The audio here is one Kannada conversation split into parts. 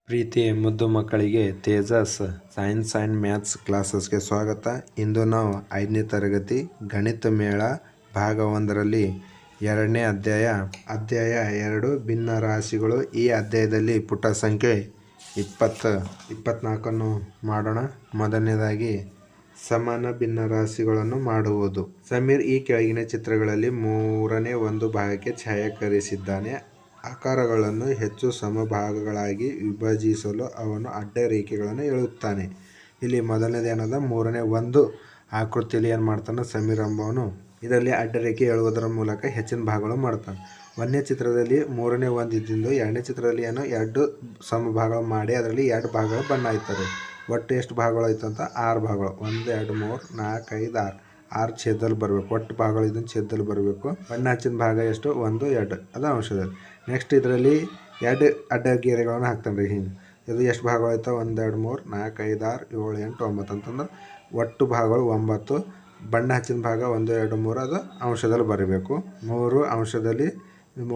ಪ್ರೀತಿಯ ಮುದ್ದು ಮಕ್ಕಳಿಗೆ ತೇಜಸ್ ಸೈನ್ಸ್ ಆ್ಯಂಡ್ ಮ್ಯಾಥ್ಸ್ ಕ್ಲಾಸಸ್ಗೆ ಸ್ವಾಗತ. ಇಂದು ನಾವು 5ನೇ ತರಗತಿ ಗಣಿತ ಮೇಳ ಭಾಗ 1ರಲ್ಲಿ 2ನೇ ಅಧ್ಯಾಯ 2 ಭಿನ್ನ ರಾಶಿಗಳು. ಈ ಅಧ್ಯಾಯದಲ್ಲಿ ಪುಟ ಸಂಖ್ಯೆ 24 ಮಾಡೋಣ. ಮೊದಲನೇದಾಗಿ ಸಮಾನ ಭಿನ್ನ ರಾಶಿಗಳನ್ನು ಮಾಡುವುದು. ಸಮೀರ್ ಈ ಕೆಳಗಿನ ಚಿತ್ರಗಳಲ್ಲಿ 3ನೇ ಒಂದು ಭಾಗಕ್ಕೆ ಛಾಯಾಕರಿಸಿದ್ದಾನೆ. ಆಕಾರಗಳನ್ನು ಹೆಚ್ಚು ಸಮಭಾಗಗಳಾಗಿ ವಿಭಜಿಸಲು ಅವನು ಅಡ್ಡ ರೇಖೆಗಳನ್ನು ಎಳೆಯುತ್ತಾನೆ. ಇಲ್ಲಿ ಮೊದಲನೇದು ಏನದ 3ನೇ ಒಂದು ಆಕೃತಿಯಲ್ಲಿ ಏನು ಮಾಡ್ತಾನೆ ಸಮೀರ್ ಎಂಬವನು ಇದರಲ್ಲಿ ಅಡ್ಡ ರೇಖೆ ಎಳೆಯುವುದರ ಮೂಲಕ ಹೆಚ್ಚಿನ ಭಾಗಗಳು ಮಾಡ್ತಾನೆ. 1ನೇ ಚಿತ್ರದಲ್ಲಿ 3ನೇ ಒಂದು ಇದ್ದಿದ್ದು 2ನೇ ಚಿತ್ರದಲ್ಲಿ ಏನು 2 ಸಮಭಾಗಗಳು ಮಾಡಿ ಅದರಲ್ಲಿ 2 ಭಾಗಗಳು ಬಣ್ಣ ಆಯ್ತದೆ. ಒಟ್ಟು ಎಷ್ಟು ಭಾಗಗಳು ಆಯ್ತಂತ 6 ಭಾಗಗಳು. 1 2 3 4 5 6 6 ಛೇದದಲ್ಲಿ ಬರಬೇಕು. ಒಟ್ಟು ಭಾಗಗಳು ಇದನ್ನು ಛೇದದಲ್ಲಿ ಬರಬೇಕು. ಬಣ್ಣ ಹಚ್ಚಿದ ಭಾಗ ಎಷ್ಟು 1 2 ಅದು ಅಂಶದಲ್ಲಿ. ನೆಕ್ಸ್ಟ್ ಇದರಲ್ಲಿ 2 ಅಡ್ಡ ಗೆರೆಗಳನ್ನು ಹಾಕ್ತಾನೆ ರೀ. ಹಿಂಗೆ ಇದು ಎಷ್ಟು ಭಾಗಗಳು ಆಯ್ತು 1 2 3 4 5 6 7 8 9 ಅಂತಂದ್ರೆ ಒಟ್ಟು ಭಾಗಗಳು 9. ಬಣ್ಣ ಹಚ್ಚಿದ ಭಾಗ 1 2 3 ಅದು ಅಂಶದಲ್ಲಿ ಬರಬೇಕು. 3 ಅಂಶದಲ್ಲಿ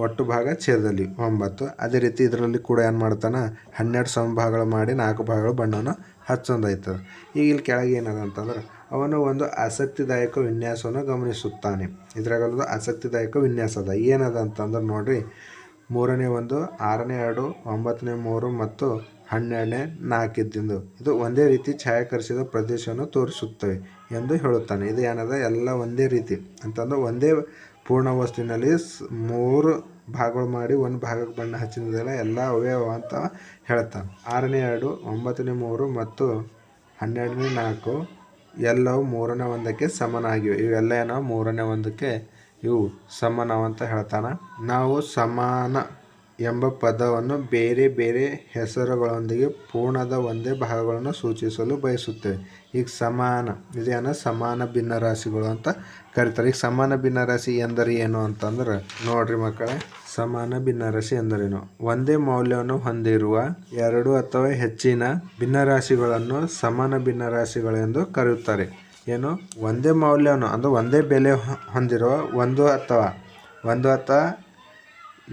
ಒಟ್ಟು ಭಾಗ ಛೇದದಲ್ಲಿ 9. ಅದೇ ರೀತಿ ಇದರಲ್ಲಿ ಕೂಡ ಏನು ಮಾಡ್ತಾನೆ 12 ಸಮಭಾಗಗಳು ಮಾಡಿ 4 ಭಾಗಗಳು ಬಣ್ಣವನ್ನು ಹಚ್ಚೊಂದಾಯ್ತದೆ. ಈಗ ಇಲ್ಲಿ ಕೆಳಗೆ ಏನದ ಅಂತಂದ್ರೆ ಅವನು ಒಂದು ಆಸಕ್ತಿದಾಯಕ ವಿನ್ಯಾಸವನ್ನು ಗಮನಿಸುತ್ತಾನೆ. ಇದ್ರಾಗಲ್ಲದು ಆಸಕ್ತಿದಾಯಕ ವಿನ್ಯಾಸ ಅದ. ಏನದ ಅಂತಂದ್ರೆ ನೋಡ್ರಿ 3ನೇ ಒಂದು 6ನೇ 2 9ನೇ 3 ಮತ್ತು 12ನೇ 4 ಇದ್ದಿಂದು ಇದು ಒಂದೇ ರೀತಿ ಛಾಯಾಕರಿಸಿದ ಪ್ರದೇಶವನ್ನು ತೋರಿಸುತ್ತವೆ ಎಂದು ಹೇಳುತ್ತಾನೆ. ಇದು ಏನದ ಎಲ್ಲ ಒಂದೇ ರೀತಿ ಅಂತಂದ್ರೆ ಒಂದೇ ಪೂರ್ಣ ವಸ್ತುವಿನಲ್ಲಿ 3 ಭಾಗಗಳು ಮಾಡಿ ಒಂದು ಭಾಗಕ್ಕೆ ಬಣ್ಣ ಹಚ್ಚಿದೆಲ್ಲ ಎಲ್ಲ ಅವಯವ ಅಂತ ಹೇಳ್ತಾನೆ. 6ನೇ 2 9ನೇ 3 ಮತ್ತು 12ನೇ 4 ಎಲ್ಲವೂ 3ನೇ ಒಂದಕ್ಕೆ ಸಮನಾಗಿವೆ. ಇವೆಲ್ಲ ಏನೋ 3ನೇ ಒಂದಕ್ಕೆ ಇವು ಸಮನವಂತ ಹೇಳ್ತಾನೆ. ನಾವು ಸಮಾನ ಎಂಬ ಪದವನ್ನು ಬೇರೆ ಬೇರೆ ಹೆಸರುಗಳೊಂದಿಗೆ ಪೂರ್ಣದ ಒಂದೇ ಭಾಗಗಳನ್ನು ಸೂಚಿಸಲು ಬಯಸುತ್ತೇವೆ. ಈಗ ಸಮಾನ ಇದೇನ ಸಮಾನ ಭಿನ್ನರಾಶಿಗಳು ಅಂತ ಕರೀತಾರೆ. ಈಗ ಸಮಾನ ಭಿನ್ನರಾಶಿ ಎಂದರೆ ಏನು ಅಂತಂದ್ರೆ ನೋಡ್ರಿ ಮಕ್ಕಳೇ, ಸಮಾನ ಭಿನ್ನರಾಶಿ ಎಂದರೇನು? ಒಂದೇ ಮೌಲ್ಯವನ್ನು ಹೊಂದಿರುವ 2 ಅಥವಾ ಹೆಚ್ಚಿನ ಭಿನ್ನರಾಶಿಗಳನ್ನು ಸಮಾನ ಭಿನ್ನರಾಶಿಗಳೆಂದು ಕರೆಯುತ್ತಾರೆ. ಏನು ಒಂದೇ ಮೌಲ್ಯವನ್ನು ಅಂದರೆ ಒಂದೇ ಬೆಲೆ ಹೊಂದಿರುವ 1 ಅಥವಾ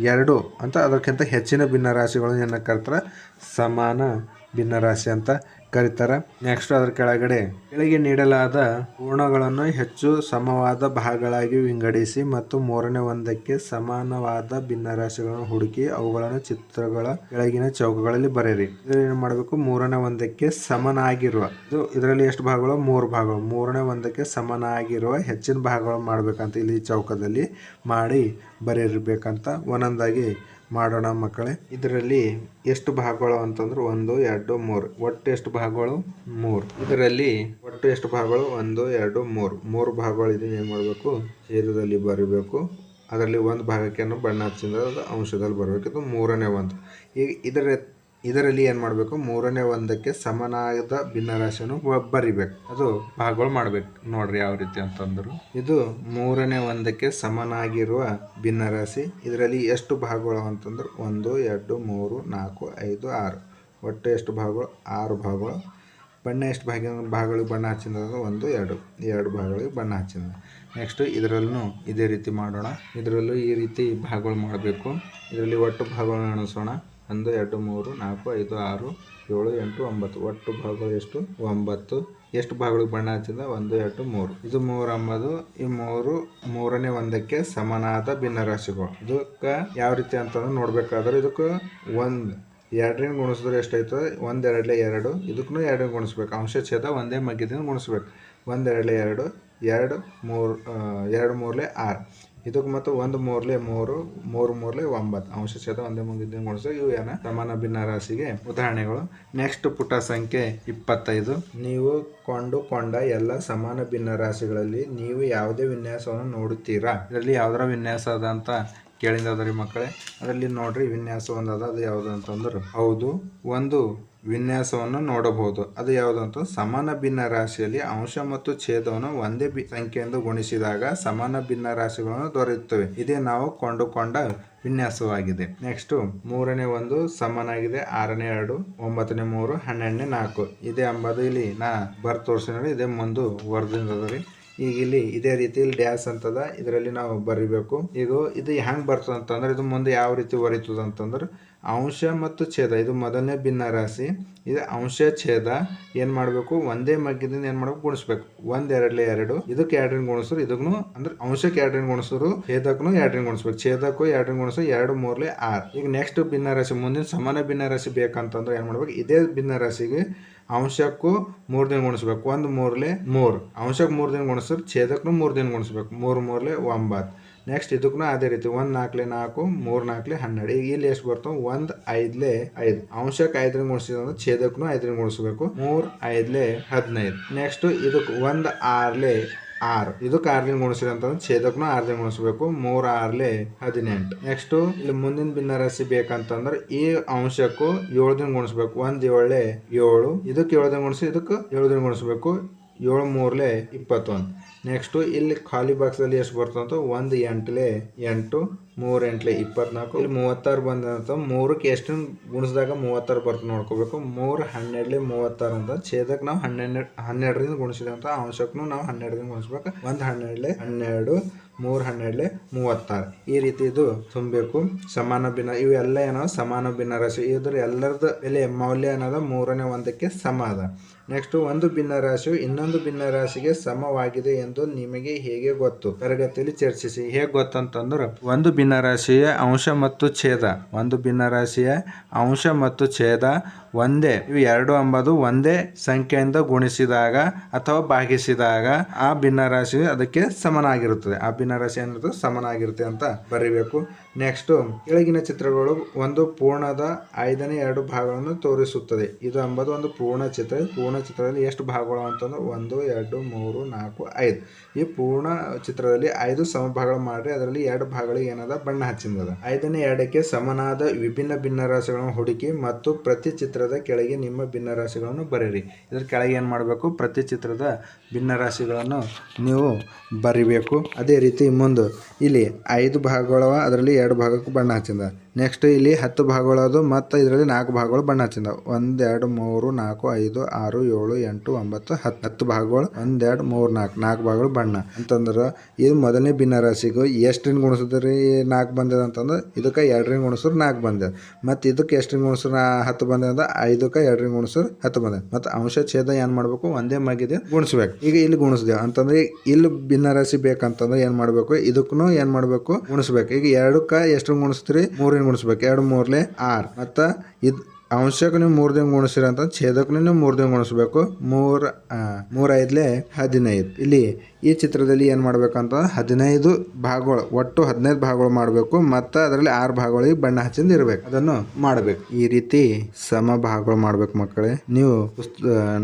2 ಅಂತ ಅದಕ್ಕಿಂತ ಹೆಚ್ಚಿನ ಭಿನ್ನರಾಶಿಗಳನ್ನು ಏನು ಕರೀತಾರೆ ಸಮಾನ ಭಿನ್ನರಾಶಿ ಅಂತ ಕರೀತಾರೆ. ನೆಕ್ಸ್ಟ್ ಅದರ ಕೆಳಗೆ ನೀಡಲಾದ ಪೂರ್ಣಗಳನ್ನು ಹೆಚ್ಚು ಸಮವಾದ ಭಾಗಗಳಾಗಿ ವಿಂಗಡಿಸಿ ಮತ್ತು 3ನೇ ಒಂದಕ್ಕೆ ಸಮಾನವಾದ ಭಿನ್ನರಾಶಿಗಳನ್ನು ಹುಡುಕಿ ಅವುಗಳನ್ನು ಚಿತ್ರಗಳ ಕೆಳಗಿನ ಚೌಕಗಳಲ್ಲಿ ಬರೆಯಿರಿ. ಇದರಲ್ಲಿ ಏನು ಮಾಡಬೇಕು 3ನೇ ಒಂದಕ್ಕೆ ಸಮನಾಗಿರುವ ಇದರಲ್ಲಿ ಎಷ್ಟು ಭಾಗಗಳು 3 ಭಾಗಗಳು 3ನೇ ಒಂದಕ್ಕೆ ಸಮನಾಗಿರುವ ಹೆಚ್ಚಿನ ಭಾಗಗಳು ಮಾಡಬೇಕಂತ ಇಲ್ಲಿ ಚೌಕದಲ್ಲಿ ಮಾಡಿ ಬರೆಯಿರ್ಬೇಕಂತ ಒಂದೊಂದಾಗಿ ಮಾಡೋಣ ಮಕ್ಕಳೇ. ಇದರಲ್ಲಿ ಎಷ್ಟು ಭಾಗಗಳು ಅಂತಂದ್ರೆ 1 2 3 ಒಟ್ಟು ಎಷ್ಟು ಭಾಗಗಳು 3. ಇದರಲ್ಲಿ ಒಟ್ಟು ಎಷ್ಟು ಭಾಗಗಳು 1 2 3 ಭಾಗಗಳು ಇದನ್ನು ಏನು ಮಾಡಬೇಕು ಛೇದದಲ್ಲಿ ಬರಬೇಕು. ಅದರಲ್ಲಿ ಒಂದು ಭಾಗಕ್ಕೆ ಬಣ್ಣ ಹಚ್ಚಿದ್ರೆ ಅದು ಅಂಶದಲ್ಲಿ ಬರಬೇಕು. ಇದು 3ನೇ ಒಂದು. ಈಗ ಇದರಲ್ಲಿ ಏನು ಮಾಡಬೇಕು 3ನೇ ಒಂದಕ್ಕೆ ಸಮನಾದ ಭಿನ್ನರಾಶಿಯನ್ನು ಬರಿಬೇಕು. ಅದು ಭಾಗಗಳು ಮಾಡಬೇಕು. ನೋಡ್ರಿ ಯಾವ ರೀತಿ ಅಂತಂದ್ರು ಇದು 3ನೇ ಒಂದಕ್ಕೆ ಸಮನಾಗಿರುವ ಭಿನ್ನರಾಶಿ. ಇದರಲ್ಲಿ ಎಷ್ಟು ಭಾಗಗಳು ಅಂತಂದ್ರೆ 1 2 3 4 5 6 ಒಟ್ಟು ಎಷ್ಟು ಭಾಗಗಳು 6 ಭಾಗಗಳು. ಬಣ್ಣ ಎಷ್ಟು ಭಾಗಗಳಿಗೆ ಬಣ್ಣ ಹಚ್ಚಿದ 1 2 ಭಾಗಗಳಿಗೆ ಬಣ್ಣ ಹಚ್ಚಿದ. ನೆಕ್ಸ್ಟ್ ಇದರಲ್ಲೂ ಇದೇ ರೀತಿ ಮಾಡೋಣ. ಇದರಲ್ಲೂ ಈ ರೀತಿ ಭಾಗಗಳು ಮಾಡಬೇಕು. ಇದರಲ್ಲಿ ಒಟ್ಟು ಭಾಗಗಳನ್ನು ಎಣಿಸೋಣ. 1 2 3 4 5 6 7 8 9 ಒಟ್ಟು ಭಾಗಗಳು ಎಷ್ಟು 9. ಎಷ್ಟು ಭಾಗಗಳಿಗೆ ಬಣ್ಣ ಹಚ್ಚಿದ 1 2 3 ಇದು 3 ಅಂಬದು. ಈ 3ನೇ ಒಂದಕ್ಕೆ ಸಮನಾದ ಭಿನ್ನರಾಶಿಗಳು. ಇದಕ್ಕೆ ಯಾವ ರೀತಿ ಅಂತಂದ್ರೆ ನೋಡ್ಬೇಕಾದ್ರೆ ಇದಕ್ಕೆ 1 2ರಿಂದ ಗುಣಿಸಿದ್ರೆ ಎಷ್ಟಾಯ್ತದೆ 1 2 2 ಇದಕ್ಕೂ 2 ಗುಣಿಸ್ಬೇಕು. ಅಂಶ ಛೇದ ಒಂದೇ ಮಗ್ಗಿದಿಂದ ಗುಣಿಸ್ಬೇಕು. 1 2 2 2 3 2 3 6 ಇದಕ್ಕೆ ಮತ್ತು 1 3 3 3 3 9 ಅಂಶ ಛೇದ ಒಂದೇ ಮಗ್ಗಿದಿಂದ ಗುಣಿಸ್ಬೇಕು. ಇವು ಏನ ಸಮಾನ ಭಿನ್ನರಾಶಿಗೆ ಉದಾಹರಣೆಗಳು. ನೆಕ್ಸ್ಟ್ ಪುಟ ಸಂಖ್ಯೆ 25. ನೀವು ಕೊಂಡುಕೊಂಡ ಎಲ್ಲ ಸಮಾನ ಭಿನ್ನರಾಶಿಗಳಲ್ಲಿ ನೀವು ಯಾವುದೇ ವಿನ್ಯಾಸವನ್ನು ನೋಡುತ್ತೀರಾ? ಇದರಲ್ಲಿ ಯಾವ್ದಾರ ವಿನ್ಯಾಸ ಅದ ಅಂತ ಕೇಳಿದ್ರಿ ಮಕ್ಕಳೇ. ಅದರಲ್ಲಿ ನೋಡ್ರಿ ವಿನ್ಯಾಸ ಒಂದು ಅದ. ಅದು ಯಾವುದು ಅಂತಂದ್ರೆ ಹೌದು ಒಂದು ವಿನ್ಯಾಸವನ್ನು ನೋಡಬಹುದು. ಅದು ಯಾವುದು ಅಂತ ಸಮಾನ ಭಿನ್ನ ರಾಶಿಯಲ್ಲಿ ಅಂಶ ಮತ್ತು ಛೇದವನ್ನು ಒಂದೇ ಸಂಖ್ಯೆಯಿಂದ ಗುಣಿಸಿದಾಗ ಸಮಾನ ಭಿನ್ನ ರಾಶಿಗಳನ್ನು ದೊರೆಯುತ್ತವೆ. ಇದೇ ನಾವು ಕೊಂಡುಕೊಂಡ ವಿನ್ಯಾಸವಾಗಿದೆ. ನೆಕ್ಸ್ಟ್ 3ನೇ ಒಂದು ಸಮನಾಗಿದೆ 6ನೇ 2 9ನೇ 3 12ನೇ 4 ಇದೇ ಅಂಬದು ಇಲ್ಲಿ ನಾ ತೋರಿಸಿ ನೋಡಿ. ಇದೇ ಮುಂದೆ ವರ್ದಿಂದ ಈಗ ಇಲ್ಲಿ ಇದೇ ರೀತಿ ಇಲ್ಲಿ ಡ್ಯಾಶ್ ಅಂತದ. ಇದರಲ್ಲಿ ನಾವು ಬರಿಬೇಕು. ಈಗ ಇದು ಹೆಂಗೆ ಬರ್ತದೆ ಅಂತಂದ್ರೆ ಇದು ಮುಂದೆ ಯಾವ ರೀತಿ ಬರೀತದ ಅಂತಂದ್ರೆ ಅಂಶ ಮತ್ತು ಛೇದ ಇದು ಮೊದಲನೇ ಭಿನ್ನರಾಶಿ. ಇದು ಅಂಶ ಛೇದ ಏನು ಮಾಡಬೇಕು, ಒಂದೇ ಮಗ್ಗಿದಿಂದ ಏನು ಮಾಡಬೇಕು, ಗುಣಿಸ್ಬೇಕು. 1 2 2 ಇದಕ್ಕೆ 2 ಗುಣಿಸ್ರು, ಇದಕ್ಕೂ ಅಂದ್ರೆ ಅಂಶಕ್ಕೆ 2 ಗುಣಿಸ್ರು, ಛೇದಕ್ಕೂ 2 ಗುಣಿಸ್ಬೇಕು. ಛೇದಕ್ಕೂ 2 ಗುಣಿಸ್ರು 2 3 6. ಈಗ ನೆಕ್ಸ್ಟ್ ಭಿನ್ನರಾಶಿ ಮುಂದಿನ ಸಮಾನ ಭಿನ್ನರಾಶಿ ಬೇಕಂತಂದ್ರೆ ಏನು ಮಾಡ್ಬೇಕು, ಇದೇ ಭಿನ್ನರಾಶಿಗೆ ಅಂಶಕ್ಕೂ 3 ದಿನ ಗುಣಿಸ್ಬೇಕು. 1 3 3 ಅಂಶಕ್ಕೆ 3 ದಿನ ಗುಣಿಸ್ರು, ಛೇದಕ್ಕೂ 3 ದಿನ ಗುಣಿಸ್ಬೇಕು. 3 3 9. ನೆಕ್ಸ್ಟ್ ಇದಕ್ಕೂ ಅದೇ ರೀತಿ 1 4 4 3 4 12. ಈಗ ಇಲ್ಲಿ ಎಷ್ಟು ಬರ್ತಾವೆ, 1 5 5 ಅಂಶಕ್ಕೆ 5 ಗುಣಿಸಿದ್ರೆ ಛೇದಕ್ಕೂ 5 ಗುಣಿಸ್ಬೇಕು. 3 5 15. ನೆಕ್ಸ್ಟ್ ಇದಕ್ಕೆ 1 6 6 ಇದಕ್ಕೆ 6 ಗುಣಿಸಿದ್ರೆ ಅಂತಂದ್ರೆ ಛೇದಕ್ಕೂ 6 ಗುಣಿಸ್ಬೇಕು. 3 6 18. ನೆಕ್ಸ್ಟ್ ಇಲ್ಲಿ ಮುಂದಿನ ಭಿನ್ನರಾಶಿ ಬೇಕಂತಂದ್ರೆ ಈ ಅಂಶಕ್ಕೂ 7 ದಿನ ಗುಣಿಸ್ಬೇಕು. 1 7 7 ಇದಕ್ಕೆ 7 ದಿನ ಗುಣಿಸಿ, ಇದಕ್ಕೆ 7 ದಿನ ಗುಣಿಸ್ಬೇಕು. 7 3 21. ನೆಕ್ಸ್ಟು ಇಲ್ಲಿ ಖಾಲಿ ಬಾಕ್ಸಲ್ಲಿ ಎಷ್ಟು ಬರ್ತಂತ, 1 8 8 3 8 24. ಇಲ್ಲಿ 36 ಬಂದಂತ 3ಕ್ಕೆ ಎಷ್ಟು ಗುಣಿಸಿದಾಗ 36 ಬರ್ತದೆ ನೋಡ್ಕೋಬೇಕು. 3 12 36 ಅಂತ ಛೇದಕ್ಕೆ ನಾವು 12ರಿಂದ ಗುಣಿಸಿದೆ ಅಂತ ಅಂಶಕ್ಕೂ ನಾವು 12ರಿಂದ ಗುಣಿಸ್ಬೇಕು. 1 12 12 3 12 36. ಈ ರೀತಿ ಇದು ತುಂಬಬೇಕು. ಸಮಾನ ಭಿನ್ನ ಇವೆಲ್ಲ ಏನೋ ಸಮಾನ ಭಿನ್ನರಾಶಿ. ಇದ್ರ ಎಲ್ಲರದ ಬೆಲೆ ಮೌಲ್ಯ ಅನ್ನೋದು 3ನೇ ಒಂದಕ್ಕೆ ಸಮ ಅದ. ನೆಕ್ಸ್ಟ್ ಒಂದು ಭಿನ್ನರಾಶಿಯು ಇನ್ನೊಂದು ಭಿನ್ನರಾಶಿಗೆ ಸಮವಾಗಿದೆ ಎಂದು ನಿಮಗೆ ಹೇಗೆ ಗೊತ್ತು, ತರಗತಿಯಲ್ಲಿ ಚರ್ಚಿಸಿ. ಹೇಗೆ ಗೊತ್ತಂತಂದ್ರೆ ಒಂದು ಭಿನ್ನರಾಶಿಯ ಅಂಶ ಮತ್ತು ಛೇದ, ಒಂದು ಭಿನ್ನರಾಶಿಯ ಅಂಶ ಮತ್ತು ಛೇದ ಒಂದೇ, ಇವು ಎರಡು ಅಂಬದು ಒಂದೇ ಸಂಖ್ಯೆಯಿಂದ ಗುಣಿಸಿದಾಗ ಅಥವಾ ಭಾಗಿಸಿದಾಗ ಆ ಭಿನ್ನರಾಶಿ ಅದಕ್ಕೆ ಸಮನಾಗಿರುತ್ತದೆ. ಆ ಭಿನ್ನರಾಶಿ ಏನಿರುತ್ತದೆ ಸಮನಾಗಿರುತ್ತೆ ಅಂತ ಬರೀಬೇಕು. ನೆಕ್ಸ್ಟ್ ಕೆಳಗಿನ ಚಿತ್ರಗಳು ಒಂದು ಪೂರ್ಣದ 5ನೇ 2 ಭಾಗಗಳನ್ನು ತೋರಿಸುತ್ತದೆ. ಇದು ಅಂಬದು ಒಂದು ಪೂರ್ಣ ಚಿತ್ರ. ಪೂರ್ಣ ಚಿತ್ರದಲ್ಲಿ ಎಷ್ಟು ಭಾಗಗಳು ಅಂತಂದ್ರೆ 1 2 3 4 5. ಈ ಪೂರ್ಣ ಚಿತ್ರದಲ್ಲಿ 5 ಸಮಭಾಗಗಳು ಮಾಡಿ ಅದರಲ್ಲಿ 2 ಭಾಗಗಳಿಗೆ ಏನದ ಬಣ್ಣ ಹಚ್ಚಿಂದದ. 5ನೇ 2ಕ್ಕೆ ಸಮನಾದ ವಿಭಿನ್ನ ಭಿನ್ನರಾಶಿಗಳನ್ನು ಹುಡುಕಿ ಮತ್ತು ಪ್ರತಿ ಚಿತ್ರದ ಕೆಳಗೆ ನಿಮ್ಮ ಭಿನ್ನರಾಶಿಗಳನ್ನು ಬರೀರಿ. ಇದರ ಕೆಳಗೆ ಏನು ಮಾಡಬೇಕು, ಪ್ರತಿ ಚಿತ್ರದ ಭಿನ್ನರಾಶಿಗಳನ್ನು ನೀವು ಬರಿಬೇಕು. ಅದೇ ರೀತಿ ಮುಂದೆ ಇಲ್ಲಿ 5 ಭಾಗಗಳವ, ಅದರಲ್ಲಿ 2 ಭಾಗಕ್ಕೂ ಬಣ್ಣ ಹಚ್ಚಿಂದ. ನೆಕ್ಸ್ಟ್ ಇಲ್ಲಿ 10 ಭಾಗಗಳದು ಮತ್ತು ಇದರಲ್ಲಿ 4 ಭಾಗಗಳು ಬಣ್ಣ ಹಚ್ಚಿಂದ. 1 2 3 4 5 6 7 8 9 10 ಭಾಗಗಳು. 1 2 3 4 4 ಭಾಗಗಳು ಬಣ್ಣ ಅಂತಂದ್ರೆ ಇದು ಮೊದಲನೇ ಭಿನ್ನರಾಶಿಗೂ ಎಷ್ಟರಿಂದ ಗುಣಿಸಿದ್ರಿ 4 ಬಂದಿದೆ ಅಂತಂದ್ರೆ ಇದಕ್ಕೆ 2ರಿಂದ ಗುಣಿಸಿದ್ರೆ 4 ಬಂದಿದೆ. ಮತ್ತು ಇದಕ್ಕೆ ಎಷ್ಟರಿಂದ ಗುಣಿಸಿದ್ರೆ 10 ಬಂದಿದೆ ಅಂದ್ರೆ 5ಕ್ಕೆ 2ರಿಂದ ಗುಣಿಸಿದ್ರೆ 10 ಬಂದಿದೆ. ಮತ್ತು ಅಂಶ ಛೇದ ಏನು ಮಾಡಬೇಕು, ಒಂದೇ ಮಗಿದೆ ಗುಣಿಸ್ಬೇಕು. ಈಗ ಇಲ್ಲಿ ಗುಣಿಸ್ದೇವೆ ಅಂತಂದ್ರೆ ಇಲ್ಲಿ ಭಿನ್ನರಾಶಿ ಬೇಕಂತಂದ್ರೆ ಏನು ಮಾಡಬೇಕು, ಇದಕ್ಕೂ ಏನು ಮಾಡಬೇಕು ಗುಣಿಸ್ಬೇಕು. ಈಗ 2ಕ್ಕೆ ಎಷ್ಟು ಗುಣಿಸ್ತೀರಿ, 3ರಿಂದ ಗುಣಿಸ್ಬೇಕು. 2 3 6. ಮತ್ತು ಇದು ಅಂಶಕ್ಕೆ ನೀವು 3 ದಿನ ಗುಣಿಸಿರಿ ಅಂತ ಛೇದಕ್ಕೂ ನೀವು 3 ದಿನ ಗುಣಿಸ್ಬೇಕು. 3 5 15. ಇಲ್ಲಿ ಈ ಚಿತ್ರದಲ್ಲಿ ಏನು ಮಾಡ್ಬೇಕಂತ 15 ಭಾಗಗಳು, ಒಟ್ಟು 15 ಭಾಗಗಳು ಮಾಡಬೇಕು. ಮತ್ತು ಅದರಲ್ಲಿ 6 ಭಾಗಗಳಿಗೆ ಬಣ್ಣ ಹಚ್ಚಿಂದ ಇರಬೇಕು. ಅದನ್ನು ಮಾಡಬೇಕು. ಈ ರೀತಿ ಸಮ ಭಾಗಗಳು ಮಾಡ್ಬೇಕು ಮಕ್ಕಳೇ. ನೀವು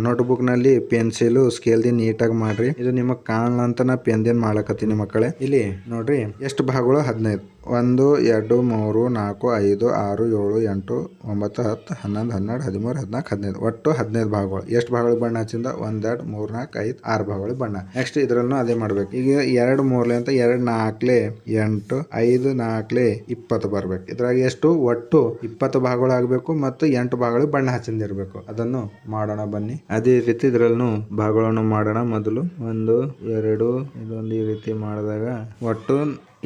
ನೋಟ್ಬುಕ್ನಲ್ಲಿ ಪೆನ್ಸಿಲು ಸ್ಕೇಲ್ದಿಂದ ನೀಟಾಗಿ ಮಾಡ್ರಿ. ಇದು ನಿಮಗೆ ಕಾಣಲಂತ ನಾ ಪೆನ್ದಿಂದ ಮಾಡ್ಲಕತ್ತೀನಿ ಮಕ್ಕಳೇ. ಇಲ್ಲಿ ನೋಡ್ರಿ ಎಷ್ಟು ಭಾಗಗಳು, 15. 1 2 3 4 5 6 7 8 9 10 11 12 13 14 15. ಒಟ್ಟು 15 ಭಾಗಗಳು. ಎಷ್ಟು ಭಾಗಗಳಿಗೆ ಬಣ್ಣ ಹಚ್ಚಿಂದ 1 2 3 4 5 6 ಭಾಗಗಳಿಗೆ ಬಣ್ಣ. ನೆಕ್ಸ್ಟ್ ಇದರನ್ನು ಅದೇ ಮಾಡ್ಬೇಕು. ಈಗ 2 3 ಅಂತ 2 4 8 5 4 20 ಬರ್ಬೇಕು. ಇದ್ರಾಗ ಎಷ್ಟು ಒಟ್ಟು 20 ಭಾಗಗಳು ಆಗಬೇಕು ಮತ್ತು 8 ಭಾಗಗಳಿಗೆ ಬಣ್ಣ ಹಚ್ಚಿಂದ ಇರಬೇಕು. ಅದನ್ನು ಮಾಡೋಣ ಬನ್ನಿ. ಅದೇ ರೀತಿ ಇದರಲ್ಲೂ ಭಾಗಗಳನ್ನು ಮಾಡೋಣ. ಮೊದಲು 1 2 ಇದೊಂದು ಈ ರೀತಿ ಮಾಡಿದಾಗ ಒಟ್ಟು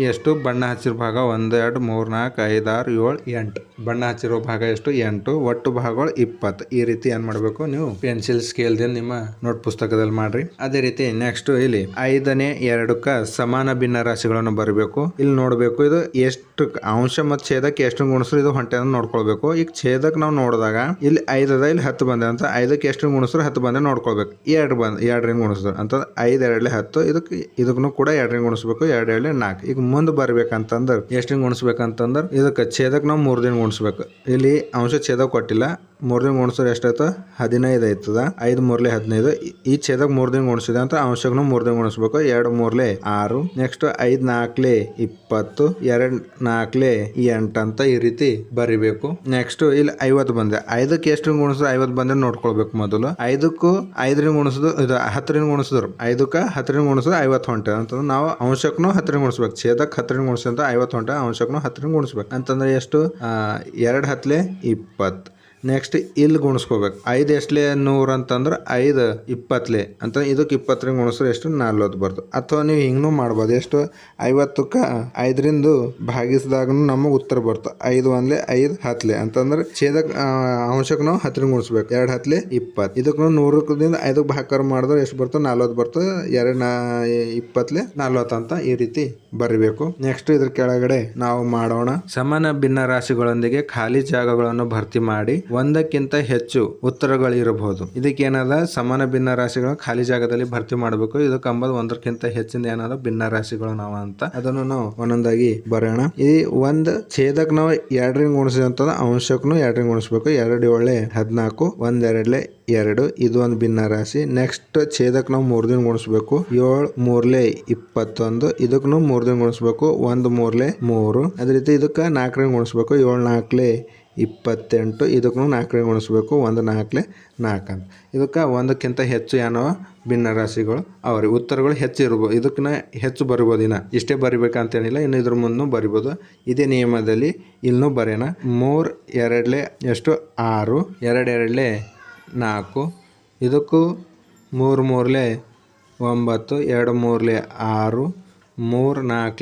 ಎಷ್ಟು ಬಣ್ಣ ಹಚ್ಚಿರೋ ಭಾಗ 1 2 3 4 5 6 7 8. ಬಣ್ಣ ಹಚ್ಚಿರೋ ಭಾಗ ಎಷ್ಟು 8. ಒಟ್ಟು ಭಾಗಗಳು 20. ಈ ರೀತಿ ಏನು ಮಾಡಬೇಕು, ನೀವು ಪೆನ್ಸಿಲ್ ಸ್ಕೇಲ್ದಿಂದ ನಿಮ್ಮ ನೋಟ್ ಪುಸ್ತಕದಲ್ಲಿ ಮಾಡ್ರಿ. ಅದೇ ರೀತಿ ನೆಕ್ಸ್ಟ್ ಇಲ್ಲಿ 5ನೇ 2ಕ್ಕೆ ಸಮಾನ ಭಿನ್ನ ರಾಶಿಗಳನ್ನು ಬರಬೇಕು. ಇಲ್ಲಿ ನೋಡಬೇಕು ಇದು ಎಷ್ಟು ಅಂಶ ಮತ್ತು ಛೇದಕ್ಕೆ ಎಷ್ಟು ಗುಣಿಸ್ರು ಇದು ಹೊಂಟೆ ಅಂತ ನೋಡ್ಕೊಳ್ಬೇಕು. ಈಗ ಛೇದಕ್ಕೆ ನಾವು ನೋಡಿದಾಗ ಇಲ್ಲಿ 5 ಅದ, ಇಲ್ಲಿ 10 ಬಂದೆ ಅಂತ 5ಕ್ಕೆ ಎಷ್ಟು ಗುಣಿಸ್ರು 10 ಬಂದೆ ನೋಡ್ಕೊಳ್ಬೇಕು. 2ರಿಂದ ಗುಣಿಸಿದ್ರು ಅಂತ 5 2 10. ಇದಕ್ಕೂ ಕೂಡ 2ರಿಂದ ಗುಣಿಸ್ಬೇಕು. 2 2 4. ಈಗ ಮುಂದೆ ಬರ್ಬೇಕಂತಂದ್ರೆ ಎಷ್ಟಿಂಗ್ ಗುಣಿಸ್ಬೇಕಂತಂದ್ರೆ ಇದಕ್ಕೆ ಛೇದಕ್ಕೆ ನಾವು 3 ದಿನ ಗುಣಿಸ್ಬೇಕು. ಇಲ್ಲಿ ಅಂಶ ಛೇದ ಕೊಟ್ಟಿಲ್ಲ. 3 ದಿನ ಗುಣಿಸಿದ್ರೆ ಎಷ್ಟಾಯ್ತು, 15 ಆಯ್ತದ. 5 3 15. ಈ ಛೇದಕ್ಕೆ 3 ದಿನ ಗುಣಿಸಿದೆ ಅಂತ ಅಂಶಕ್ಕೂ 3 ದಿನ ಗುಣಿಸ್ಬೇಕು. 2 3 6. ನೆಕ್ಸ್ಟ್ 5 4 20. 2 4 8 ಅಂತ ಈ ರೀತಿ ಬರಿಬೇಕು. ನೆಕ್ಸ್ಟ್ ಇಲ್ಲಿ 50 ಬಂದೆ. 5ಕ್ಕೆ ಎಷ್ಟು ಗುಣಿಸಿದ್ರೆ 50 ಬಂದ್ರೆ ನೋಡ್ಕೊಳ್ಬೇಕು. ಮೊದಲು 5ಕ್ಕೂ 5ರಿಂದ ಗುಣಿಸಿದ್ರು, ಇದು 10ರಿಂದ ಗುಣಿಸಿದ್ರು. 5ಕ್ಕೆ 10ರಿಂದ ಗುಣಿಸಿದ್ರೆ 50 ಹೊಂಟೆ ಅಂತಂದ್ರೆ ನಾವು ಅಂಶಕ್ಕೂ 10ರಿಂದ ಗುಣಿಸ್ಬೇಕು. ಛೇದಕ್ಕೆ 10ರಿಂದ ಗುಣಿಸಿದ್ರೆ 50 ಹೊಂಟೆ, ಅಂಶಕ್ಕೂ 10ರಿಂದ ಗುಣಿಸ್ಬೇಕು. ಅಂತಂದ್ರೆ ಎಷ್ಟು 2 10 20. ನೆಕ್ಸ್ಟ್ ಇಲ್ಲಿ ಗುಣಿಸ್ಕೋಬೇಕು. 5 ಎಷ್ಟಲೆ 100 ಅಂತಂದ್ರೆ 5 20 ಅಂತ ಇದಕ್ಕೆ 20 ಗುಣಿಸ್ರೆ ಎಷ್ಟು 40 ಬರ್ತದೆ. ಅಥವಾ ನೀವು ಹಿಂಗೂ ಮಾಡ್ಬೋದು. ಎಷ್ಟು 50ಕ್ಕೆ 5ರಿಂದ ಭಾಗಿಸಿದಾಗ ನಮಗೆ ಉತ್ತರ ಬರ್ತದೆ. 5 1 5 10 ಅಂತಂದ್ರೆ ಛೇದಕ ಅಂಶಕ್ಕೆ ನಾವು 10 ಗುಣಿಸ್ಬೇಕು. 2 10 20. ಇದಕ್ಕೆ 100ರಿಂದ 5ಕ್ಕೆ ಭಾಗಾಕಾರ ಮಾಡಿದ್ರೆ ಎಷ್ಟು ಬರ್ತದೆ 40 ಬರ್ತದೆ. 2 20 40 ಅಂತ ಈ ರೀತಿ ಬರಿಬೇಕು. ನೆಕ್ಸ್ಟ್ ಇದ್ರ ಕೆಳಗಡೆ ನಾವು ಮಾಡೋಣ. ಸಮಾನ ಭಿನ್ನ ರಾಶಿಗಳೊಂದಿಗೆ ಖಾಲಿ ಜಾಗಗಳನ್ನು ಭರ್ತಿ ಮಾಡಿ ಒಂದಕ್ಕಿಂತ ಹೆಚ್ಚು ಉತ್ತರಗಳಿರಬಹುದು. ಇದಕ್ಕೆ ಏನದ ಸಮಾನ ಭಿನ್ನ ರಾಶಿಗಳು ಖಾಲಿ ಜಾಗದಲ್ಲಿ ಭರ್ತಿ ಮಾಡಬೇಕು. ಇದಕ್ಕೆ ಅಂಬದು ಒಂದಕ್ಕಿಂತ ಹೆಚ್ಚಿನ ಏನದ ಭಿನ್ನ ರಾಶಿಗಳು ನಾವು ಅಂತ ಅದನ್ನು ನಾವು ಒಂದೊಂದಾಗಿ ಬರೋಣ. ಈ ಒಂದು ಛೇದಕ್ ನಾವು 2ರಿಂದ ಗುಣಿಸಿದಂತ ಅಂಶಕ್ಕೂ 2ರಿಂದ ಗುಣಿಸ್ಬೇಕು. 2 7 14 1 2 2 ಇದು ಒಂದು ಭಿನ್ನ ರಾಶಿ. ನೆಕ್ಸ್ಟ್ ಛೇದಕ್ ನಾವು 3ದಿಂದ ಗುಣಿಸ್ಬೇಕು. 7 3 21 ಇದಕ್ಕೂ 3ದಿಂದ ಗುಣಿಸ್ಬೇಕು. 1 3 3 ಅದೇ ರೀತಿ ಇದಕ್ಕೆ 4ರಿಂದ ಗುಣಿಸ್ಬೇಕು. 7 4 28 ಇದಕ್ಕೂ 4ರಿಂದ ಗುಣಿಸ್ಬೇಕು. 1 4 4 ಅಂತ ಇದಕ್ಕೆ ಒಂದಕ್ಕಿಂತ ಹೆಚ್ಚು ಏನೋ ಭಿನ್ನ ರಾಶಿಗಳು ಅವ್ರಿ ಉತ್ತರಗಳು ಹೆಚ್ಚು ಇರ್ಬೋದು. ಇದಕ್ಕನ್ನ ಹೆಚ್ಚು ಬರಿಬೋದು. ಇಷ್ಟೇ ಬರಿಬೇಕಂತೇನಿಲ್ಲ, ಇನ್ನು ಇದ್ರ ಮುಂದೆ ಬರಿಬೋದು. ಇದೇ ನಿಯಮದಲ್ಲಿ ಇಲ್ಲೂ ಬರೆಯೋಣ. 3 2 ಎಷ್ಟು 6 2 2 4 ಇದಕ್ಕೂ 3 3 9 2 3 6 3 4 12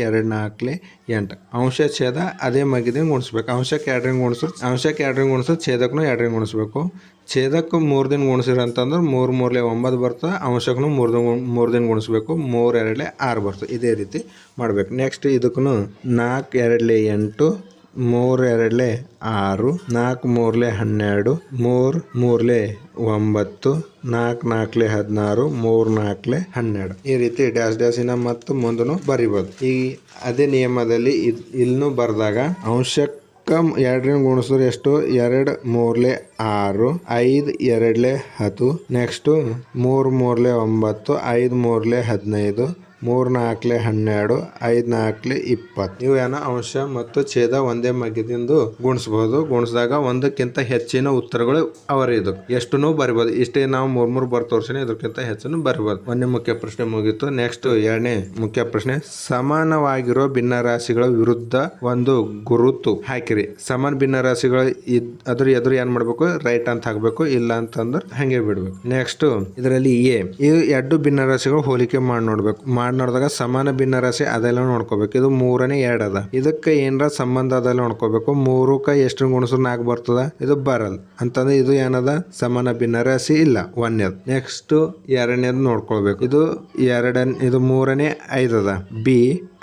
2 4 8 ಅಂಶ ಛೇದ ಅದೇ ಮಗಿದಿಂದ ಗುಣಿಸ್ಬೇಕು. ಅಂಶಕ್ಕೆ 2ರಿಂದ ಗುಣಿಸೋದು ಛೇದಕ್ಕೂ 2ರಿಂದ ಗುಣಿಸ್ಬೇಕು. ಛೇದಕ್ಕೆ 3ದಿಂದ ಗುಣಿಸಿರ ಅಂತಂದ್ರೆ 3 3 9 ಬರ್ತದೆ. ಅಂಶಕ್ಕೂ 3ದಿಂದ ಗುಣಿಸ್ಬೇಕು. 3 2 6 ಬರ್ತದೆ. ಇದೇ ರೀತಿ ಮಾಡಬೇಕು. ನೆಕ್ಸ್ಟ್ ಇದಕ್ಕೂ 4 2 8 3 2 6 4 3 12 3 3 9 4 4 16 3 4 12 ಈ ರೀತಿ ಡ್ಯಾಶಿನ ಮತ್ತು ಮುಂದೂ ಬರಿಬೋದು. ಈ ಅದೇ ನಿಯಮದಲ್ಲಿ ಇಲ್ಲೂ ಬರೆದಾಗ ಅಂಶಕ್ಕೆ 2ರಿಂದ ಗುಣಿಸಿದ್ರೆ ಎಷ್ಟು 2 3 6 5 2 10 ನೆಕ್ಸ್ಟು 3 3 9 5 3 15 3 4 12 5 4 20 ಇವು ಏನೋ ಅಂಶ ಮತ್ತು ಛೇದ ಒಂದೇ ಮಗ್ಗದಿಂದ ಗುಣಿಸ್ಬೋದು. ಗುಣಿಸಿದಾಗ ಒಂದಕ್ಕಿಂತ ಹೆಚ್ಚಿನ ಉತ್ತರಗಳು ಅವರ ಇದು ಎಷ್ಟು ಬರಿಬೋದು. ಇಷ್ಟೇ ನಾವು 3 ಬರ್ ತೋರಿಸಿನ ಇದಕ್ಕಿಂತ ಹೆಚ್ಚನ್ನು ಬರಿಬೋದು. ಒಂದೇ ಮುಖ್ಯ ಪ್ರಶ್ನೆ ಮುಗೀತು. ನೆಕ್ಸ್ಟ್ 2ನೇ ಮುಖ್ಯ ಪ್ರಶ್ನೆ. ಸಮಾನವಾಗಿರೋ ಭಿನ್ನ ರಾಶಿಗಳ ವಿರುದ್ಧ ಒಂದು ಗುರುತು ಹಾಕಿರಿ. ಸಮಾನ ಭಿನ್ನ ರಾಶಿಗಳು ಅದ್ರ ಎದುರು ಏನ್ ಮಾಡ್ಬೇಕು ರೈಟ್ ಅಂತ ಹಾಕ್ಬೇಕು. ಇಲ್ಲ ಅಂತಂದ್ರೆ ಹಂಗೆ ಬಿಡ್ಬೇಕು. ನೆಕ್ಸ್ಟ್ ಇದರಲ್ಲಿ ಈ 2 ಭಿನ್ನ ರಾಶಿಗಳು ಹೋಲಿಕೆ ಮಾಡಿ ನೋಡಿದಾಗ ಸಮಾನ ಭಿನ್ನ ರಾಶಿ ಅದೆಲ್ಲ ನೋಡ್ಕೋಬೇಕು. ಇದು 3ನೇ 2 ಅದ. ಇದಕ್ಕೆ ಏನರ ಸಂಬಂಧ ಅದೆಲ್ಲ ನೋಡ್ಕೋಬೇಕು. 3ಕ್ಕೆ ಎಷ್ಟು ಗುಣಿಸಿದ್ರೆ 4 ಬರ್ತದ. ಇದು ಬರಲ್ಲ ಅಂತಂದ್ರೆ ಇದು ಏನದ ಸಮಾನ ಭಿನ್ನ ರಾಶಿ ಇಲ್ಲ. 1ನೇದು. ನೆಕ್ಸ್ಟ್ 2ನೇದು ನೋಡ್ಕೊಳ್ಬೇಕು. ಇದು 3ನೇ 5 ಅದ. ಬಿ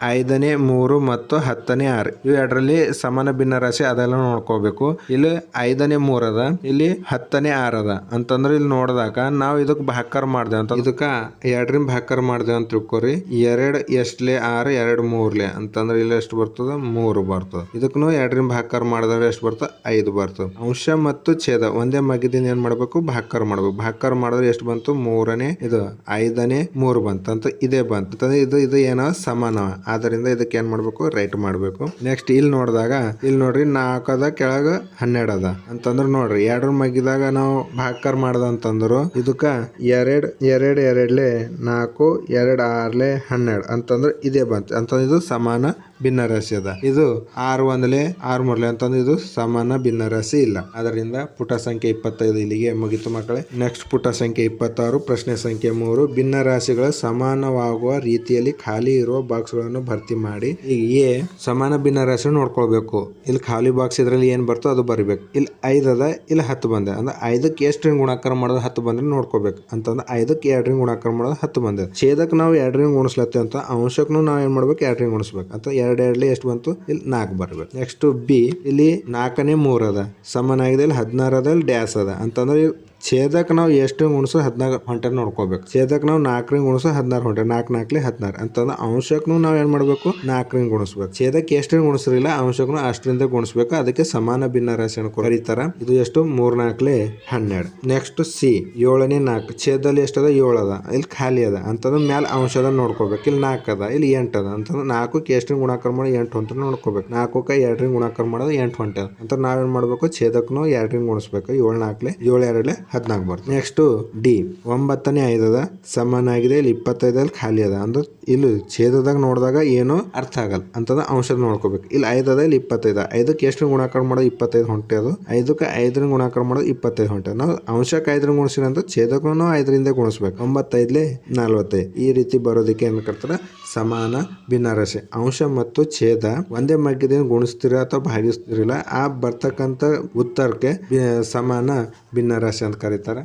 5ನೇ 3 ಮತ್ತು 10ನೇ 6 ಇವು 2ರಲ್ಲಿ ಸಮಾನ ಭಿನ್ನ ರಾಶಿ ಅದೆಲ್ಲ ನೋಡ್ಕೋಬೇಕು. ಇಲ್ಲಿ 5ನೇ 3 ಅದ. ಇಲ್ಲಿ 10ನೇ 6 ಅದ ಅಂತಂದ್ರೆ ಇಲ್ಲಿ ನೋಡಿದಾಗ ನಾವು ಇದಕ್ಕೆ ಭಾಗಾಕಾರ ಮಾಡ್ದೇವೆ ಅಂತ ಇದಕ್ಕೆ 2ರಿಂದ ಭಾಗಾಕಾರ ಮಾಡ್ದೇವೆ ಅಂತ ತಿಳ್ಕೊರಿ. 2 ಎಷ್ಟಲೆ 6 2 3 ಅಂತಂದ್ರೆ ಇಲ್ಲಿ ಎಷ್ಟು ಬರ್ತದ 3 ಬರ್ತದೆ. ಇದಕ್ಕೂ 2ರಿಂದ ಭಾಗಾಕಾರ ಮಾಡಿದ್ರೆ ಎಷ್ಟು ಬರ್ತದೆ 5 ಬರ್ತದೆ. ಅಂಶ ಮತ್ತು ಛೇದ ಒಂದೇ ಮಗ್ಗದಿಂದ ಏನ್ ಮಾಡ್ಬೇಕು ಭಾಗಾಕಾರ ಮಾಡ್ಬೇಕು. ಭಾಗಾಕಾರ ಮಾಡಿದ್ರೆ ಎಷ್ಟು ಬಂತು 3ನೇ ಇದು 5ನೇ 3 ಬಂತು ಅಂತ ಇದೇ ಬಂತು ಅಂತಂದ್ರೆ ಇದು ಏನೋ ಸಮಾನ. ಆದ್ದರಿಂದ ಇದಕ್ಕೆ ಏನ್ ಮಾಡ್ಬೇಕು ರೈಟ್ ಮಾಡ್ಬೇಕು. ನೆಕ್ಸ್ಟ್ ಇಲ್ಲಿ ನೋಡಿದಾಗ ಇಲ್ಲಿ ನೋಡ್ರಿ 4 ಅದ ಕೆಳಗ 12 ಅದ ಅಂತಂದ್ರೆ ನೋಡ್ರಿ 2ರ ಮಗ್ಗಿದಾಗ ನಾವು ಭಾಗಾಕಾರ ಮಾಡ್ದ ಅಂತಂದ್ರು ಇದಕ್ಕ 2 2 2 4 2 6 12 ಅಂತಂದ್ರೆ ಇದೇ ಬಂತು ಅಂತಂದ್ರೆ ಇದು ಸಮಾನ ಭಿನ್ನ ರಾಶಿ ಅದ. ಇದು 6 1 6 3 ಅಂತಂದ್ರೆ ಇದು ಸಮಾನ ಭಿನ್ನ ರಾಶಿ ಇಲ್ಲ. ಅದರಿಂದ ಪುಟ ಸಂಖ್ಯೆ 25 ಇಲ್ಲಿಗೆ ಮುಗಿತು ಮಕ್ಕಳೇ. ನೆಕ್ಸ್ಟ್ ಪುಟ ಸಂಖ್ಯೆ 26 ಪ್ರಶ್ನೆ ಸಂಖ್ಯೆ 3. ಭಿನ್ನ ರಾಶಿಗಳ ಸಮಾನವಾಗುವ ರೀತಿಯಲ್ಲಿ ಖಾಲಿ ಇರುವ ಬಾಕ್ಸ್ಗಳನ್ನು ಭರ್ತಿ ಮಾಡಿ. ಈಗ ಸಮಾನ ಭಿನ್ನ ರಾಶಿ ನೋಡ್ಕೊಳ್ಬೇಕು. ಇಲ್ಲಿ ಖಾಲಿ ಬಾಕ್ಸ್ ಇದ್ರಲ್ಲಿ ಏನ್ ಬರ್ತೋ ಅದು ಬರಿಬೇಕು. ಇಲ್ಲಿ 5 ಅದ ಇಲ್ಲಿ 10 ಬಂದೆ ಅಂದ್ರೆ 5ಕ್ಕೆ ಎಷ್ಟು ಗುಣಾಕಾರ ಮಾಡೋದು 10 ಬಂದ್ರೆ ನೋಡ್ಕೋಬೇಕು. ಅಂತಂದ್ರೆ 5ಕ್ಕೆ 2ರಿಂದ ಗುಣಾಕಾರ ಮಾಡೋದು 10 ಬಂದೆ. ಛೇದಕ್ಕೆ ನಾವು 2ರಿಂದ ಗುಣಿಸ್ಲತ್ತೆ ಅಂತ ಅಂಶಕ್ಕೂ ನಾವು ಏನ್ ಮಾಡ್ಬೇಕು 2ರಿಂದ ಗುಣಿಸ್ಬೇಕು ಅಂತ 2 2 ಎಷ್ಟು ಬಂತು ಇಲ್ಲಿ 4 ಬರ್ಬೇಕು. ನೆಕ್ಸ್ಟ್ ಬಿ ಇಲ್ಲಿ 4ನೇ 3 ಅದ ಸಮನಾಗಿದೆ. ಇಲ್ಲಿ 16 ಅದ ಇಲ್ಲಿ ಡ್ಯಾಸ್ ಅದ ಅಂತಂದ್ರೆ ಛೇದಕ್ಕೆ ನಾವು ಎಷ್ಟು ಗುಣಿಸೋ 14 ಹೊಂಟೆ ನೋಡ್ಕೋಬೇಕು. ಛೇದಕ್ಕೆ ನಾವು 4ರಿಂದ ಗುಣಿಸೋ 16 ಹೊಂಟೆ 4 4 16 ಅಂತಂದ್ರೆ ಅಂಶಕ್ಕೂ ನಾವು ಏನ್ ಮಾಡ್ಬೇಕು 4ರಿಂದ ಗುಣಿಸ್ಬೇಕು. ಛೇದಕ್ಕೆ ಎಷ್ಟು ಗುಣಿಸಿರಿಲ್ಲ ಅಂಶಕ್ಕೂ ಅಷ್ಟರಿಂದ ಗುಣಿಸ್ಬೇಕು. ಅದಕ್ಕೆ ಸಮಾನ ಭಿನ್ನ ರಾಶಿ ಕರೀತಾರ. ಇದು ಎಷ್ಟು 3 4 12. ನೆಕ್ಸ್ಟ್ ಸಿ 7ನೇ 4 ಛೇದದಲ್ಲಿ ಎಷ್ಟದ 7 ಅದ ಇಲ್ಲಿ ಖಾಲಿ ಅದ ಅಂತಂದ್ರೆ ಮ್ಯಾಲ ಅಂಶದ ನೋಡ್ಕೋಬೇಕು. ಇಲ್ಲಿ 4 ಅದ ಇಲ್ಲಿ 8 ಅದ ಅಂತಂದ್ರೆ 4ಕ್ಕೆ ಎಷ್ಟು ಗುಣಾಕಾರ ಮಾಡಿ 8 ಹೊಂಟ ನೋಡ್ಕೋಬೇಕು. 4ಕ್ಕೆ 2ರಿಂದ ಗುಣಾಕಾರ ಮಾಡೋದು 8 ಹೊಂಟೆ ಅಂತ ನಾವೇನ್ ಮಾಡ್ಬೇಕು ಛೇದಕ್ಕೂ 2ರಿಂದ ಗುಣಿಸ್ಬೇಕು. 7 4 7 2 14 ಬರ್ತದೆ. ನೆಕ್ಸ್ಟ್ ಡಿ 9ನೇ 5 ಅದ ಸಮಾನಾಗಿದೆ, ಇಲ್ಲಿ 25 ಖಾಲಿ ಅದ ಅಂದ್ರೆ ಇಲ್ಲಿ ಛೇದದಾಗ ನೋಡಿದಾಗ ಏನು ಅರ್ಥ ಆಗಲ್ಲ ಅಂತದ ಅಂಶದ ನೋಡ್ಕೋಬೇಕು. ಇಲ್ಲಿ 5 ಅದ, ಇಲ್ಲಿ 25. 5ಕ್ಕೆ ಎಷ್ಟು ಗುಣಾಕಾರ ಮಾಡೋದು 25 ಹೊಂಟೆ, ಅದು 5ಕ್ಕೆ 5 ಗುಣಾಕಾರ ಮಾಡೋದು 25 ಹೊಂಟೆ. ನಾವು ಅಂಶಕ್ಕೆ 5 ಗುಣಿಸಿರ ಅಂತ ಛೇದಕ್ಕೂ 5ರಿಂದ ಗುಣಿಸ್ಬೇಕು. 95 45 ಈ ರೀತಿ ಬರೋದಕ್ಕೆ ಏನ್ ಕರ್ತಾರ ಸಮಾನ ಭಿನ್ನರಾಶಿ. ಅಂಶ ಮತ್ತು ಛೇದ ಒಂದೇ ಮಗ್ಗದಿಂದ ಗುಣಿಸ್ತೀರ ಅಥವಾ ಭಾಗಿಸ್ತಿರಲ್ಲ, ಆ ಬರ್ತಕ್ಕಂಥ ಉತ್ತರಕ್ಕೆ ಸಮಾನ ಭಿನ್ನರಾಶಿ ಅಂತ ಕರೀತಾರೆ.